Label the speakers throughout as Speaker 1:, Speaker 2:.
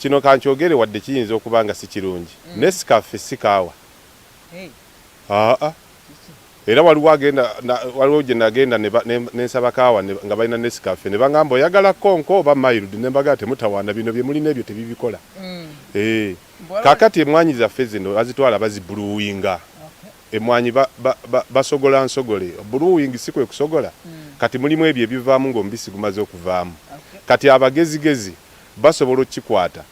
Speaker 1: kino kankyogere wadde kiyinza okuba nga si kirungi. Nescafe si kaawa. Era waliwo gye nagenda nensaba kaawa nga balina Nescafe ne bangamba oyagala konko oba mild ne mbaga temutawaana bino bye mulina ebyo tebibikola. Kakati emwanyi zaffe zino bazitwala bazibrewinga. Emwanyi basogola nsogole. Brewing si kwe kusogola. Kati mulimu ebyo ebivaamu ng'omubisi gumaze okuvaamu. Kati abagezigezi basobola okkikwata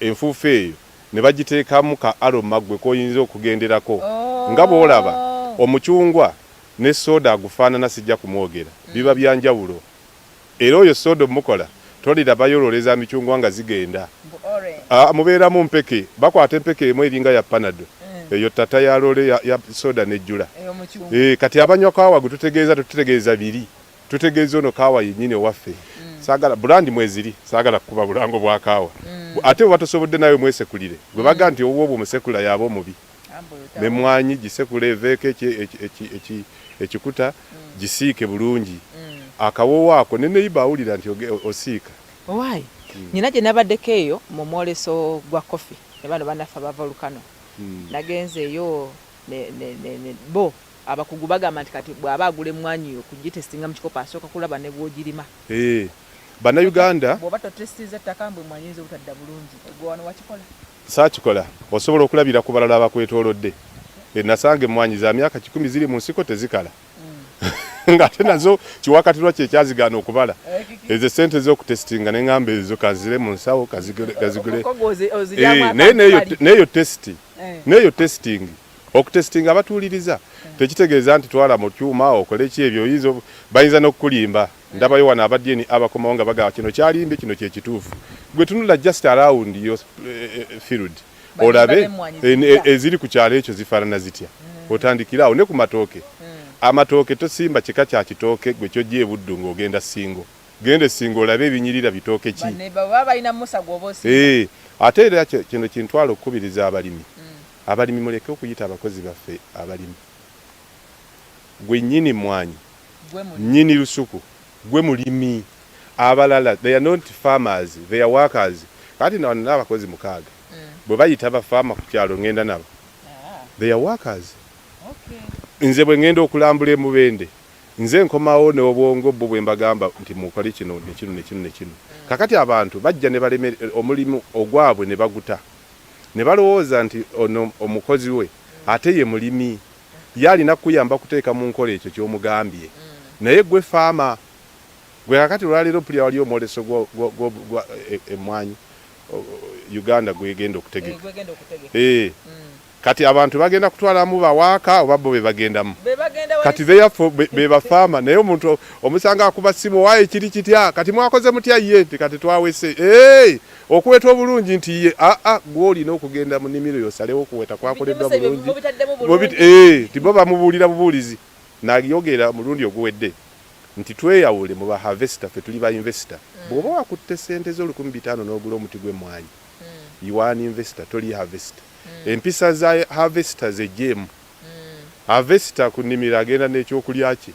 Speaker 1: enfuufu eyo ne bagiteekamu ka aroma gwe koyinza okugenderako. Nga bw'olaba omucungwa ne soda agufaanana sijja kumwogera. Biba byanjawulo. Era oyo soda omukola tolira bayololeza micungwa nga zigenda. Mubeeramu mpeke. Bakwata empeke emu eringa ya panado. Eyo tata ya lole ya soda nejjula. Kati abanywa kaawa tutegeeza biri. Tutegeeza ono kaawa yennyini owaffe. Sagala brand mweziri sagala kuba bulango bwa kaawa. Ate watosobodde nayo mwesekulire. Gwe baga nti owo musekula yabo mubi. Ne mwanyi gisekule eveke ekikuta gisiike bulungi. Akawowo ako ne neiba awulira nti osiika.
Speaker 2: Why? Nina gye nabaddeko eyo mu mwoleso gwa coffee. Ne bano banafa ba volcano. Nagenzeeyo bo abakugu bagamba nti kati bw'aba agula emmwanyi okugitestinga mu kikopo asooka kulaba ne bw'ogirima.
Speaker 1: Bannayuganda
Speaker 2: bw'oba totesitiza ettaka mbwe emmwanyi yinza obutadda bulungi egwe wano wakikola
Speaker 1: saakikola osobola okulabira ku balala abakwetoolodde. Nasanga emmwanyi za myaka 10 ziri mu nsiko tezikala ng'ate nazo kiwakatirwa kye kyazigaana okubala. Ezo ssente z'okutesitinga ne ŋŋamba ezo kazire mu nsawo kazigule. Neeyo tesiti neeyo testing okutestinga abatuuliriza tekitegeeza nti twala mu kyuma okole ki ebyo yizo bayinza n'okukulimba. Ndabayo wano abadyeni abakomawo nga bagaba kino kyalimbe kino kye kituufu. Gwe tunula just around your field olabe eziri ku kyalo ekyo zifaanana zitya. Otandikirawo ne ku matooke. Amatooke tosimba kika kya kitooke gwe kyojja ebuddu ng'ogenda Singo. Gende Singo olabe ebinyirira bitooke ki. Ate era kino kintwala okukubiriza abalimi. Abalimi muleke okuyita abakozi baffe abalimi. Gwe nnyini mwanyi nnyini lusuku gwe mulimi. Abalala they are not farmers, they are workers. Kati na abakozi mukaaga bwe bayita bafama ku kyalo ngenda nabo they are workers. Nze bwe ngenda okulambula emubende nze nkomawo ne obwongo bwe mbagamba nti mukole kino ne kino. Kakati abantu bajja ne baleme omulimu ogwabwe ne baguta ne balowooza nti ono omukozi we ate ye mulimi yalina kuyamba kuteeka mu nkola ekyo ky'omugambye. Naye gwe faama gwe kakati olwaleero pulya wali omwoleso gwa emmwanyi Uganda gwegenda okutegeka. Kati abantu bagenda kutwalamu bawaaka oba bo be bagendamu. Kati be bafaama naye omuntu omusanga akuba ssimu waaye kiri kitya kati mwakoze mutya ye kati twawese okuweta obulungi nti ye gw'olina okugenda mu nnimiro yosalewo okuweta kwakoleddwa bulungi. Tibo bamubuulira bubuulizi n'ayogera mulundi oguwedde nti tweyawule mu ba harvester ffe tuli ba investor. Bw'oba wakutte ssente z'Olukumi 500 n'ogula omuti gw'emmwanyi you are an investor toli harvester. Empisa za harvester ze jemu. Harvester ku nnimiro agenda n'ekyokulya kye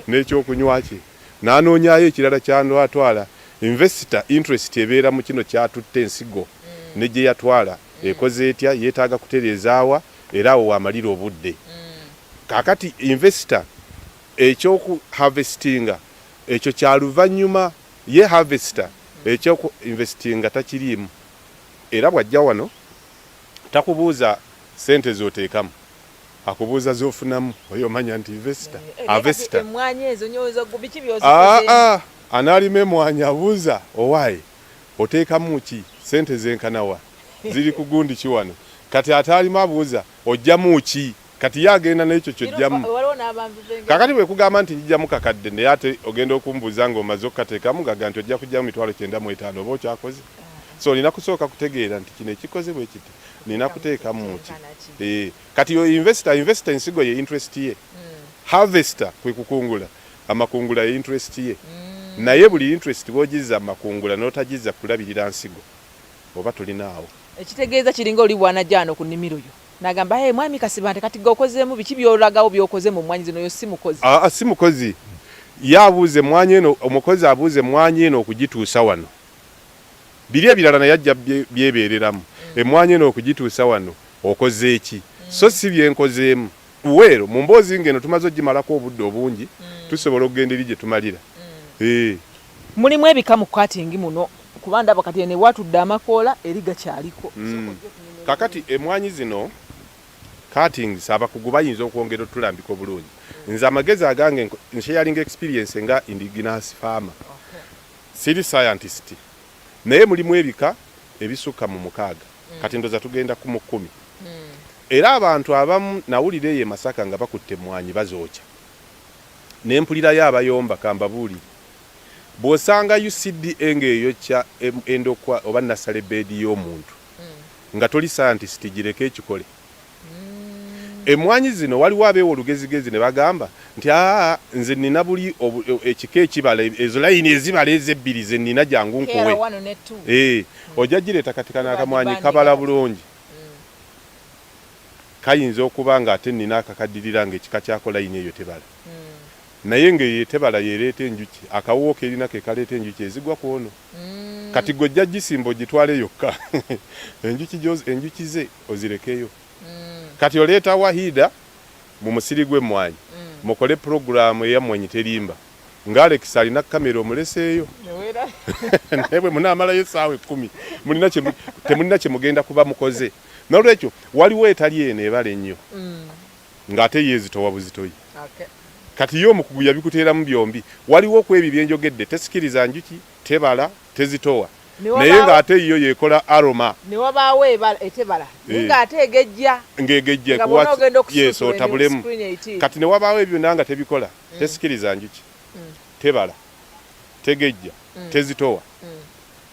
Speaker 1: n'ekyokunywa kye n'anoonyayo ekirala ky'atwala. Investor interest ebeera mu kino kyatutte ensigo ne gye yatwala ekoze etya yeetaaga kutereezaawa era awo wamalira obudde. Kakati investor ekyoku harvestinga ekyo kyaluvannyuma ye harvester ekyoku investinga takiriimu. Era bw'ajja wano takubuuza sente z'oteekamu akubuuza z'ofunamu oyo omanya nti investor harvester anaalima emmwanyi abuuza owaaye oteekamu ki sente zenkanawa ziri ku gundi ki wano. Kati ataalima abuuza ojjamu ki kati yagenda n'ekyo kyojjamu. Kakati bwe kugamba nti njijjamu kakadde naye ate ogenda okumbuuza ng'omaze okukateekamu gaga nti ojja kujjamu 95,000 oba okyakoze. So nina kusooka kutegeera nti kino ekikoze bwe kiti nina kuteekamu ki. Kati yo investor ensigo ye interest ye. Harvester kwe kukungula amakungula ye interest ye. Naye buli interest bw'ogizza amakungula n'otagizza kulabirira nsigo oba tolinaawo.
Speaker 2: Ekitegeeza kiringa oli bwanajjaano ku nnimiro yo n'agamba mwami Kasibante kati g'okozeemu biki by'olagawo by'okoze mu mmwanyi zino yo si mukozi.
Speaker 1: Si mukozi ye abuuze emmwanyi eno omukozi abuuze emmwanyi eno okugituusa wano biri ebirala naye ajja byebeereramu emmwanyi eno okugituusa wano okoze eki so si byenkozeemu uweero mu mboozi ngeno tumaze ogimalako obudde obungi tusobola okugenda eri gye tumalira
Speaker 2: mulimu ebika mu kwatingi muno kuba ndaba kati ne watudde amakoola eri gakyaliko
Speaker 1: kakati emmwanyi zino cuttings abakugu bayinza okwongera otulambika obulungi nze amagezi agange nsharing experience nga indigenous farmer siri scientist naye mulimu ebika ebisukka mu 6 kati ndoza tugenda ku 10 era abantu abamu nawulira ye Masaka nga bakutte emmwanyi bazoocha nempulirayo abayomba kambabuuli bw'osanga UCDA ng'eyokya endokwa oba nasale bedi y'omuntu nga toli scientist gireke ekikole emmwanyi zino waliwo abeewo olugezigezi ne bagamba nti nze nina buli ekika ekibala ezo layini ezibala ezebbiri ze nina jangu nkuwe ojja gireeta katikana akamwanyi kabala bulungi kayinza okuba nga ate nina akakaddirira ng'ekika kyako layini eyo tebala naye ng'eyo tebala yeereeta enjuki akawuwo kerina ke kaleeta enjuki ezigwa ku ono kati gojja gisimba ogitwale yokka enjuki ze ozirekeyo kati oleeta wahida mu musiri gw'emmwanyi mukole programu eyamwanyi terimba nga Alex alina kamera omuleseeyo naye bwe munaamalayo essaawa 10 temulina kye mugenda kuba mukoze nolwekyo waliwo etali eno ebala ennyo ng'ate yeezitowa buzitoyi kati yo omukugu yabikuteeramu byombi waliwo ku ebyo byenjogedde tesikiriza njuki tebala tezitowa naye ng'ate yo yekola aroma
Speaker 2: ne wabaawo etebala ng'ate egejja
Speaker 1: ng'egejja yeso otabulemu kati ne wabaawo ebyo nanga tebikola tesikiriza njuki tebala tegejja tezitowa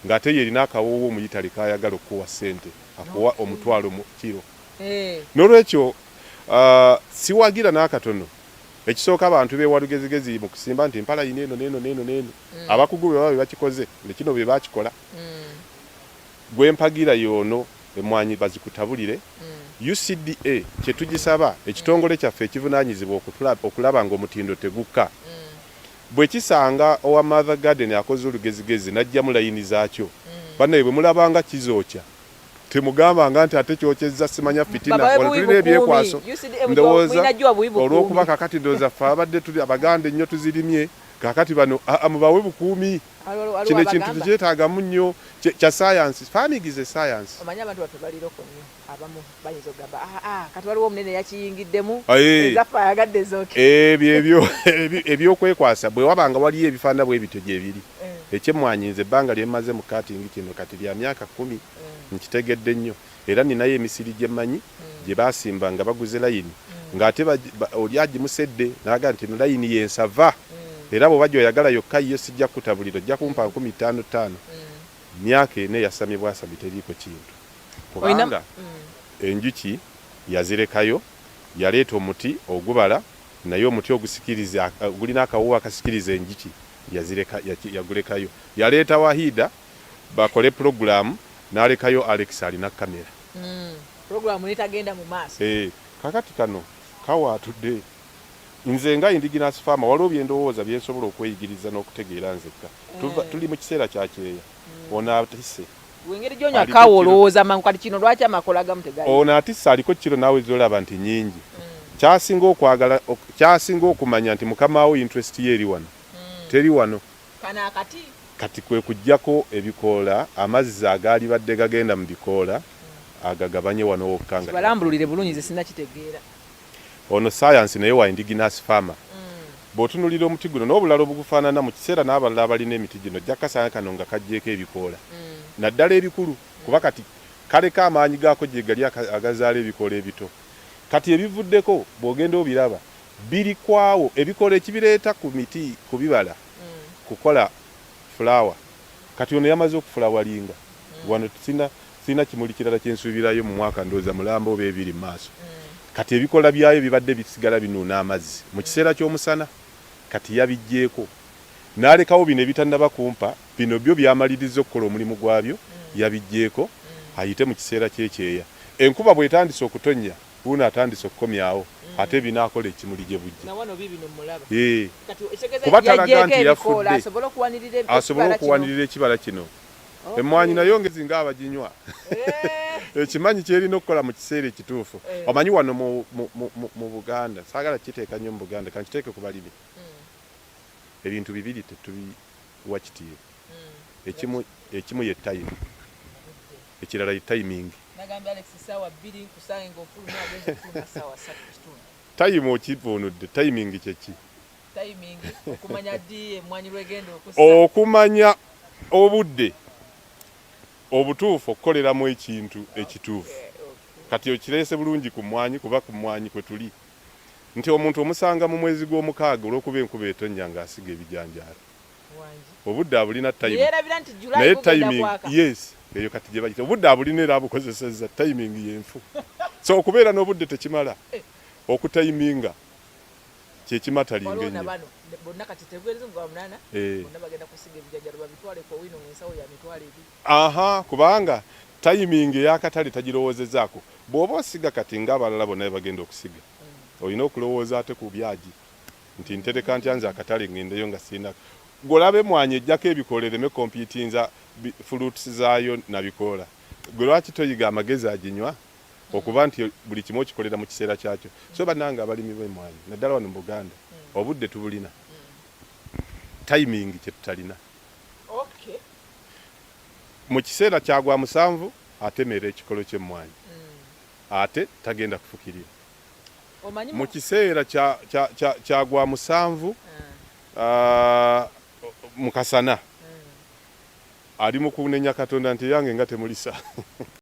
Speaker 1: ng'ate yerina akawoowo omuyitale kayagala okuwa ssente akuwa omutwalo mu kiro n'olwekyo siwagira n'akatono ekisooka abantu beewalugezigezi mu kusimba nti empala yina eno n'eno abakugu bwe baba bakikoze ne kino bwe bakikola gwempagira yoono emmwanyi bazikutabulire UCDA kye tugisaba ekitongole kyaffe ekivunaanyizibwa okulaba ng'omutindo tegukka bwe kisanga owa Mother Garden akoze olugezigezi n'ajjamu layini zaakyo bannaye bwe mulabanga kizookya temugambanga nti ate kyokyezza simanya fitina tulina ebyekwaso ndowooza olw'okuba kakati ndowooza ffe abadde tuli abaganda ennyo tuzirimye kakati bano mubawe bukuumi kino ekintu tekyetaagamu nnyo kya science farming is a science
Speaker 2: omanya abantu baffe baliroko nnyo abamu bayinza okugamba kati waliwo omunene yakiyingiddemu ezaffe ayagadde zooke
Speaker 1: ebyo ebyokwekwasa bwe wabanga waliyo ebifaanana bwe bityo gyebiri ekyemmwanyi nze ebbanga lyemmaze mu katingi kino kati lya myaka 10 nkitegedde nnyo era ninayo emisiri gye mmanyi gye baasimba nga baguze layini ng'ate oli agimusedde n'agamba nti layini yensava era bw'oba gy'oyagala yokka yo sijja kutabulira ojja kumpa 55 myaka ene yasamibwasambi teriiko kintu kubanga enjuki yazirekayo yaleeta omuti ogubala naye omuti ogusikiriza gulina akawuwa akasikiriza enjuki yagulekayo yaleeta wahida bakole programu n'alekayo Alex alina kamera
Speaker 2: programu netagenda mu maaso
Speaker 1: kakati kano kawaatudde nze nga indigenous farmer waliwo byendowooza byensobola okweyigiriza n'okutegeera nzekka tuli mu kiseera kya kyeya ono atisse
Speaker 2: wengeri gy'onya kawo olowooza mangu kati kino lwaki amakola gamu tegali
Speaker 1: ono atisse aliko kiro naawe zolaba nti nyingi kyasinga okumanya nti mukama wo interest ye eri wano teri wano
Speaker 2: kana akati
Speaker 1: kati kwe kujjako ebikoola amazzi agaali badde gagenda mu bikoola agagabanye wano wokka nga
Speaker 2: balambulire bulungi ze sinakitegeera
Speaker 1: ono science naye wa indigenous farmer bw'otunulira omuti guno n'obulala obugufaanana mu kiseera n'abalala abalina emiti gino ojja kasanga kano nga kaggyeko ebikoola naddala ebikulu kuba kati kaleka amaanyi gaako gye gali agazaala ebikoola ebito kati ebivuddeko bw'ogenda obiraba biri kwawo ebikoola ekibireeta ku miti ku bibala kukola flower kati ono yamaze okufulawalinga wano sina kimuli kirala kyensuubirayo mu mwaka ndooza mulamba oba ebiri mu maaso kati ebikola byayo bibadde bisigala binuuna amazzi mu kiseera ky'omusana kati yabijjeeko n'alekawo bino ebitannaba kumpa bino byo byamaliriza okukola omulimu gwabyo yabijjeeko ayite mu kiseera kyekyeya enkuba bw'etandise okutonnya uno atandise okukomyawo ate binaakola ekimuli gye bujja kuba talaga nti yafudde asobola okuwanirira ekibala kino Emmwanyi nayo ngezi nga abaginywa ekimanyi kyerina okukola mu kiseera ekituufu. Omanyi wano mu Buganda saagala kiteeka nnyo mu Buganda kankiteeke ku balimi ebintu bibiri tetubiwa kitiibwa. Ekimu ye time, ekirala ye timing. Time okivunudde, timing kyeki? Okumanya obudde obutuufu okukoleramu ekintu ekituufu. Kati okireese bulungi ku mmwanyi kuba ku mmwanyi kwe tuli nti omuntu omusanga mu mwezi gw'omukaaga olw'okuba enkuba etonnya ng'asiga ebijanjaalo. Obudde abulina timing. Naye timing, yes, eyo kati gye bayita. Obudde abulina era abukozesezza, timing y'enfu. So okubeera n'obudde tekimala. Okutayiminga kye kimatalinga ennyo. Aha, kubanga timing ey'akatale tagirowoozezaako. Bw'oba osiga kati ng'abalala bonna bagenda okusiga. Olina okulowooza ate ku byagi nti ntereka ntya nze akatale ngendeyo nga sirina. Golabe emmwanyi ejjako ebikoola ereme kompiitinza fruits zaayo na bikoola. Gwe lwaki toyiga amagezi aginywa okuba nti buli kimu okikolera mu kiseera kyakyo. So bannange abalimi b'emmwanyi naddala wano mu Buganda obudde tubulina, timing kye tutalina. Mu kiseera kyagwa musanvu atemera ekikolo ky'emmwanyi ate tagenda kufukirira. Mu kiseera kyagwa musanvu mu kasana ali mu kunenya Katonda nti yange nga temulisa.